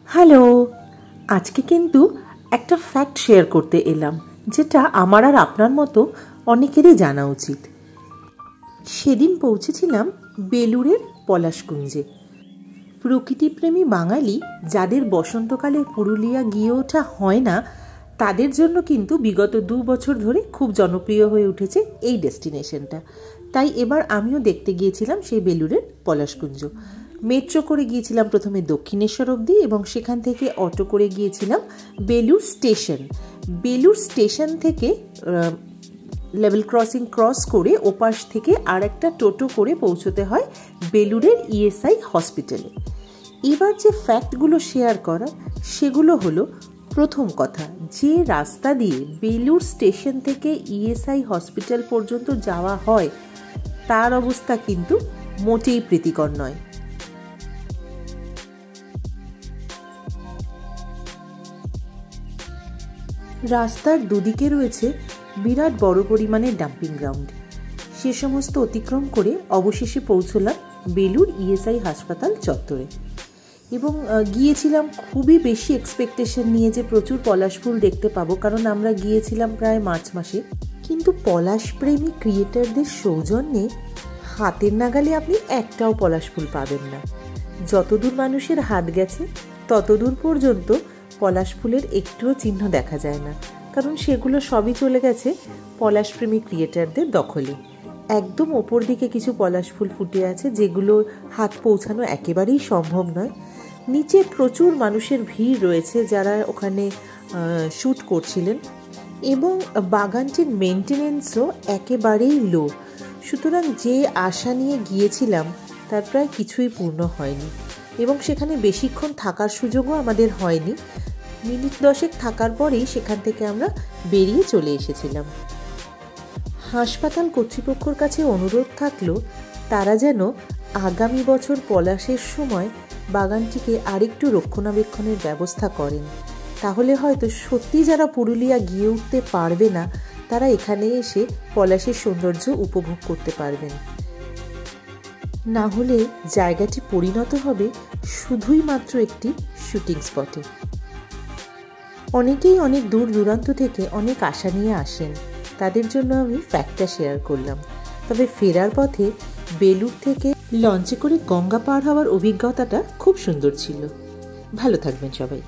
Hello, আজকে কিন্তু একটা ফ্যাক্ট শেয়ার করতে এলাম, যেটা আমার আর আপনার মতো অনেকেরই জানা উচিত। সেদিন পৌঁছেছিলাম বেলুড়ের পলাশকুঞ্জে। প্রকৃতিপ্রেমী বাঙালি যাদের বসন্তকালে পুরুলিয়া গিয়ে ওঠা হয় না, তাদের জন্য কিন্তু বিগত 2 বছর ধরে খুব জনপ্রিয় হয়ে উঠেছে এই ডেস্টিনেশনটা। তাই এবার আমিও দেখতে গিয়েছিলাম সেই বেলুড়ের পলাশকুঞ্জ। মেট্রো করে গিয়েছিলাম প্রথমে দক্ষিণেশ্বর অবধি, এবং সেখান থেকে অটো করে গিয়েছিলাম বেলুড় স্টেশন। বেলুড় স্টেশন থেকে লেভেল ক্রসিং ক্রস করে ওপাশ থেকে আর একটা টোটো করে পৌঁছতে হয় বেলুড়ের ইএসআই হসপিটালে। এবার যে ফ্যাক্টগুলো শেয়ার করা সেগুলো হলো, প্রথম কথা, যে রাস্তা দিয়ে বেলুড় স্টেশন থেকে ইএসআই হসপিটাল পর্যন্ত যাওয়া হয় তার অবস্থা কিন্তু মোটেই প্রীতিকর নয়। রাস্তার দুদিকে রয়েছে বিরাট বড় পরিমাণে ডাম্পিং গ্রাউন্ড। সে সমস্ত অতিক্রম করে অবশেষে পৌঁছলাম বেলুড় ইএসআই হাসপাতাল চত্বরে। এবং গিয়েছিলাম খুবই বেশি এক্সপেকটেশন নিয়ে যে প্রচুর পলাশ ফুল দেখতে পাবো, কারণ আমরা গিয়েছিলাম প্রায় মার্চ মাসে। কিন্তু পলাশপ্রেমী ক্রিয়েটারদের সৌজন্যে হাতের নাগালে আপনি একটাও পলাশ ফুল পাবেন না। যতদূর মানুষের হাত গেছে ততদূর পর্যন্ত পলাশ ফুলের একটুও চিহ্ন দেখা যায় না, কারণ সেগুলো সবই চলে গেছে পলাশপ্রেমী ক্রিয়েটারদের দখলে। একদম ওপর দিকে কিছু পলাশ ফুল ফুটে আছে, যেগুলো হাত পৌঁছানো একেবারেই সম্ভব নয়। নিচে প্রচুর মানুষের ভিড় রয়েছে যারা ওখানে শ্যুট করছিলেন, এবং বাগানটির মেনটেনেন্সও একেবারেই লো। সুতরাং যে আশা নিয়ে গিয়েছিলাম তার প্রায় কিছুই পূর্ণ হয়নি, এবং সেখানে বেশিক্ষণ থাকার সুযোগও আমাদের হয়নি। মিনিট 10 থাকার পরেই সেখান থেকে আমরা বেরিয়ে চলে এসেছিলাম। হাসপাতাল কর্তৃপক্ষের কাছে অনুরোধ থাকলো তারা যেন আগামী বছর পলাশের সময় বাগানটিকে আরেকটু রক্ষণাবেক্ষণের ব্যবস্থা করেন। তাহলে হয়তো সত্যি যারা পুরুলিয়া গিয়ে উঠতে পারবে না তারা এখানে এসে পলাশের সৌন্দর্য উপভোগ করতে পারবেন। না হলে জায়গাটি পরিণত হবে শুধুই মাত্র একটি শুটিং স্পটে। অনেকেই অনেক দূর দূরান্ত থেকে অনেক আশা নিয়ে আসেন, তাদের জন্য আমি ফ্যাক্টটা শেয়ার করলাম। তবে ফেরার পথে বেলুড় থেকে লঞ্চে করে গঙ্গা পার হওয়ার অভিজ্ঞতাটা খুব সুন্দর ছিল। ভালো থাকবেন সবাই।